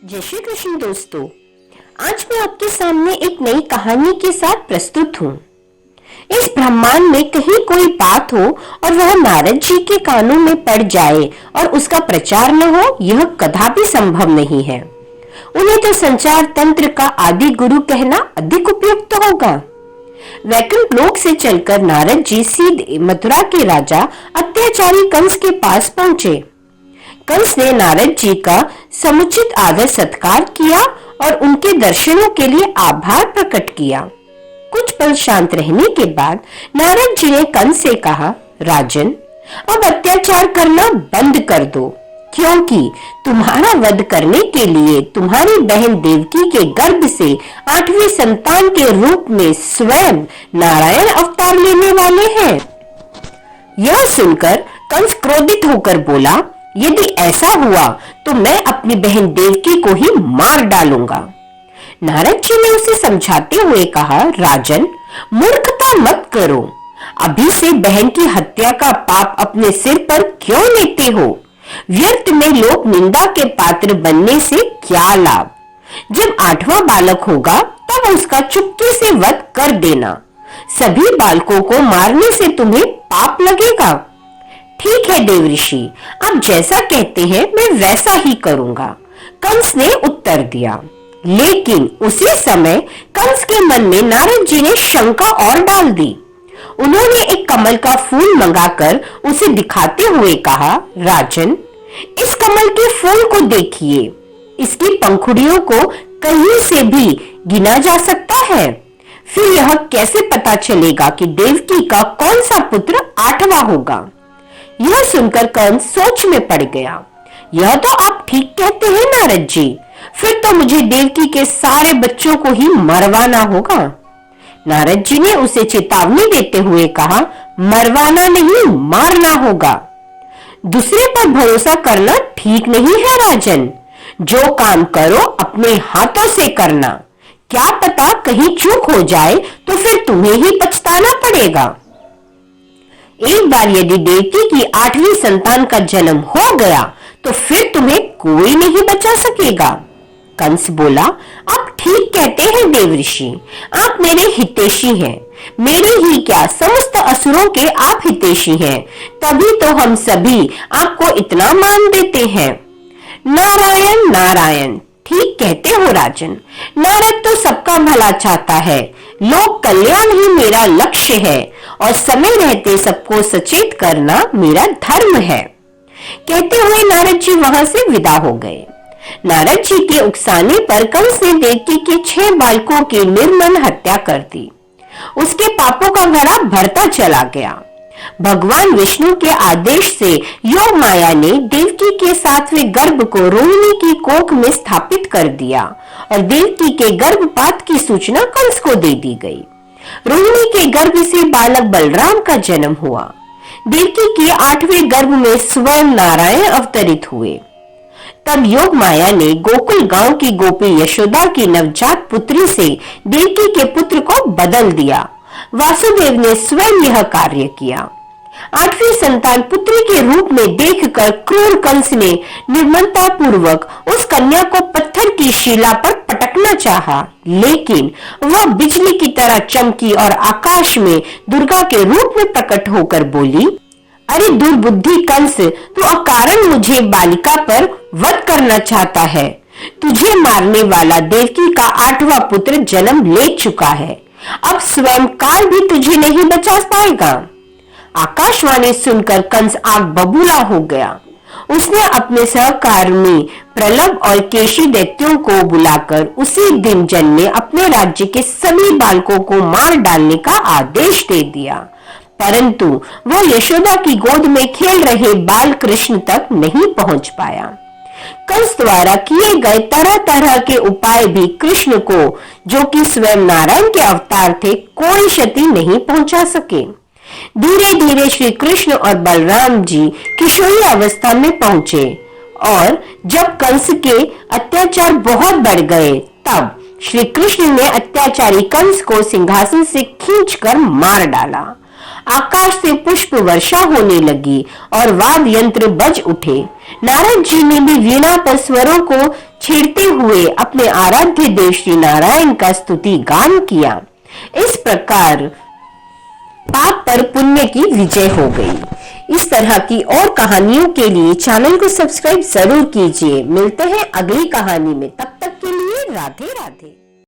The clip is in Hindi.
जय श्री कृष्ण दोस्तों, आज मैं आपके सामने एक नई कहानी के साथ प्रस्तुत हूँ। इस ब्रह्मांड में कहीं कोई बात हो और वह नारद जी के कानों में पड़ जाए और उसका प्रचार न हो, यह कदापि संभव नहीं है। उन्हें तो संचार तंत्र का आदि गुरु कहना अधिक उपयुक्त होगा। वैकुंठ लोक से चलकर नारद जी सीधे मथुरा के राजा अत्याचारी कंस के पास पहुंचे। कंस ने नारद जी का समुचित आदर सत्कार किया और उनके दर्शनों के लिए आभार प्रकट किया। कुछ पल शांत रहने के बाद नारद जी ने कंस से कहा, राजन, अब अत्याचार करना बंद कर दो, क्योंकि तुम्हारा वध करने के लिए तुम्हारी बहन देवकी के गर्भ से 8वीं संतान के रूप में स्वयं नारायण अवतार लेने वाले हैं। यह सुनकर कंस क्रोधित होकर बोला, यदि ऐसा हुआ तो मैं अपनी बहन देवकी को ही मार डालूंगा। नारद जी ने उसे समझाते हुए कहा, राजन, मूर्खता मत करो। अभी से बहन की हत्या का पाप अपने सिर पर क्यों लेते हो? व्यर्थ में लोक निंदा के पात्र बनने से क्या लाभ? जब 8वां बालक होगा तब उसका चुपके से वध कर देना। सभी बालकों को मारने से तुम्हें पाप लगेगा। ठीक है देवऋषि, आप जैसा कहते हैं मैं वैसा ही करूंगा, कंस ने उत्तर दिया। लेकिन उसी समय कंस के मन में नारद जी ने शंका और डाल दी। उन्होंने एक कमल का फूल मंगाकर उसे दिखाते हुए कहा, राजन, इस कमल के फूल को देखिए, इसकी पंखुड़ियों को कहीं से भी गिना जा सकता है। फिर यह कैसे पता चलेगा कि देवकी का कौन सा पुत्र 8वां होगा? यह सुनकर कंस सोच में पड़ गया। यह तो आप ठीक कहते हैं नारद जी, फिर तो मुझे देवकी के सारे बच्चों को ही मरवाना होगा। नारद जी ने उसे चेतावनी देते हुए कहा, मरवाना नहीं, मारना होगा। दूसरे पर भरोसा करना ठीक नहीं है राजन। जो काम करो अपने हाथों से करना। क्या पता कहीं चूक हो जाए तो फिर तुम्हें ही पछताना पड़ेगा। एक बार यदि देवकी की 8वीं संतान का जन्म हो गया तो फिर तुम्हें कोई नहीं बचा सकेगा। कंस बोला, आप ठीक कहते हैं देवऋषि, आप मेरे हितैषी हैं। मेरे ही क्या, समस्त असुरों के आप हितैषी हैं, तभी तो हम सभी आपको इतना मान देते हैं। नारायण नारायण, ठीक कहते हो राजन। नारद तो सबका भला चाहता है, लोक कल्याण ही मेरा लक्ष्य है और समय रहते सबको सचेत करना मेरा धर्म है। कहते हुए नारद जी वहां से विदा हो गए। नारद जी के उकसाने पर कंस ने देवकी के 6 बालकों की निर्मम हत्या कर दी। उसके पापों का घड़ा भरता चला गया। भगवान विष्णु के आदेश से योग माया ने देवकी के 7वें गर्भ को रोहिणी की कोख में स्थापित कर दिया और देवकी के गर्भपात की सूचना कंस को दे दी गई। रोहिणी के गर्भ से बालक बलराम का जन्म हुआ। देवकी के 8वें गर्भ में स्वयं नारायण अवतरित हुए। तब योग माया ने गोकुल गांव की गोपी यशोदा की नवजात पुत्री से देवकी के पुत्र को बदल दिया। वासुदेव ने स्वयं यह कार्य किया। 8वीं संतान पुत्री के रूप में देखकर क्रूर कंस ने निर्ममता पूर्वक उस कन्या को पत्थर की शिला पर पटकना चाहा, लेकिन वह बिजली की तरह चमकी और आकाश में दुर्गा के रूप में प्रकट होकर बोली, अरे दुर्बुद्धि कंस, तू अकारण मुझे बालिका पर वध करना चाहता है। तुझे मारने वाला देवकी का 8वां पुत्र जन्म ले चुका है। अब स्वयं काल भी तुझे नहीं बचा पाएगा। आकाशवाणी सुनकर कंस आग बबूला हो गया। उसने अपने सहकर्मी प्रलभ और केशी दैत्यों को बुलाकर उसी दिन जन्मे अपने राज्य के सभी बालकों को मार डालने का आदेश दे दिया, परंतु वह यशोदा की गोद में खेल रहे बाल कृष्ण तक नहीं पहुंच पाया। कंस द्वारा किए गए तरह तरह के उपाय भी कृष्ण को, जो कि स्वयं नारायण के अवतार थे, कोई क्षति नहीं पहुंचा सके। धीरे धीरे श्री कृष्ण और बलराम जी किशोरी अवस्था में पहुंचे और जब कंस के अत्याचार बहुत बढ़ गए तब श्री कृष्ण ने अत्याचारी कंस को सिंहासन से खींचकर मार डाला। आकाश से पुष्प वर्षा होने लगी और वाद्य यंत्र बज उठे। नारद जी ने भी वीणा पर स्वरों को छेड़ते हुए अपने आराध्य देव श्री नारायण का स्तुति गान किया। इस प्रकार पाप पर पुण्य की विजय हो गई। इस तरह की और कहानियों के लिए चैनल को सब्सक्राइब जरूर कीजिए। मिलते हैं अगली कहानी में, तब तक के लिए राधे राधे।